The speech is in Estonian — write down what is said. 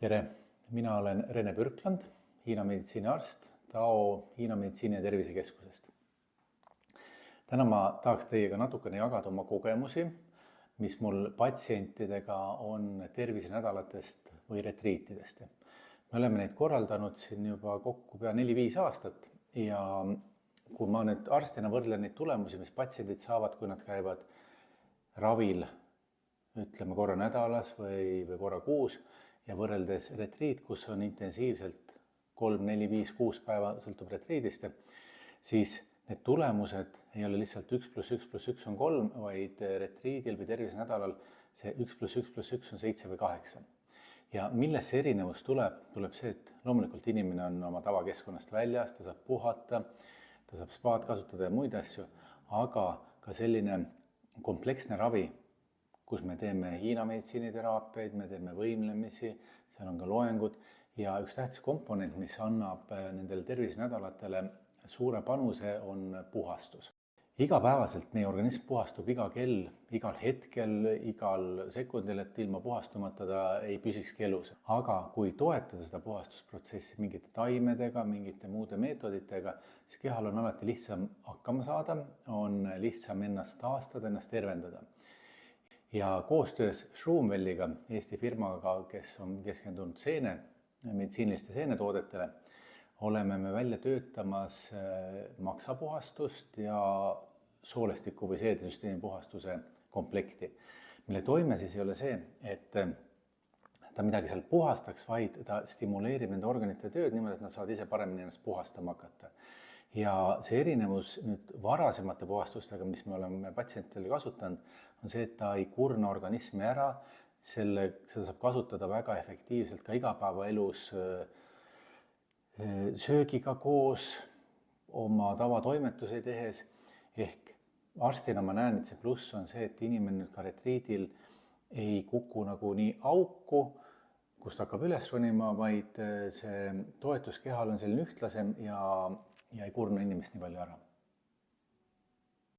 Tere, mina olen Rene Pürkland, Hiina meditsiiniarst Tao Hiina meditsiini- ja tervisekeskusest. Täna ma tahaks teiega natukene jagada oma kogemusi, mis mul patsientidega on tervisenädalatest või retriitidest. Me oleme neid korraldanud siin juba kokku pea 4-5 aastat ja kui ma nüüd arstina võrdlen neid tulemusi, mis patsiendid saavad, kui nad käivad ravil, ütleme korra nädalas või korra kuus, ja võrreldes retriit, kus on intensiivselt 3, 4, 5, 6 päeva, sõltub retriidist, siis need tulemused ei ole lihtsalt 1 + 1 + 1 on 3, vaid retriidil või tervisenädalal see 1 + 1 + 1 on 7 või 8. Ja millest see erinevus tuleb? Tuleb see, et loomulikult inimene on oma tavakeskkonnast väljas, ta saab puhata, ta saab spaad kasutada ja muid asju, aga ka selline kompleksne ravi, kus me teeme Hiina meditsiiniteraapiaid, me teeme võimlemisi, seal on ka loengud ja üks tähtis komponent, mis annab nendele tervisenädalatele suure panuse, on puhastus. Igapäevaselt meie organism puhastub iga kell, igal hetkel, igal sekundil, et ilma puhastumata ta ei püsikski elus. Aga kui toetada seda puhastusprotsessi mingite taimedega, mingite muude meetoditega, siis kehal on alati lihtsam hakkama saada, on lihtsam ennast taastada, ennast tervendada. Ja koostöös Schroomwelliga, Eesti firmaga, kes on keskendunud meditsiiniliste seenetoodetele, oleme me välja töötamas maksapuhastust ja soolestiku või seedesüsteemi puhastuse komplekti, mille toime siis ei ole see, et ta midagi seal puhastaks, vaid ta stimuleerib nende organite tööd niimoodi, et nad saavad ise paremini ennast puhastama hakata. Ja see erinevus nüüd varasemate puhastustega, mis me oleme patsientidele kasutanud, on see, et ta ei kurna organismi ära, seda saab kasutada väga efektiivselt ka igapäevaelus söögiga koos, oma tavatoimetusi tehes, ehk arstina ma näen, et see pluss on see, et inimene ka retriidil ei kuku nagu nii auku, kust hakkab üles ronima, vaid see toetus kehal on selline ühtlasem ja ei kurna inimest nii palju ära.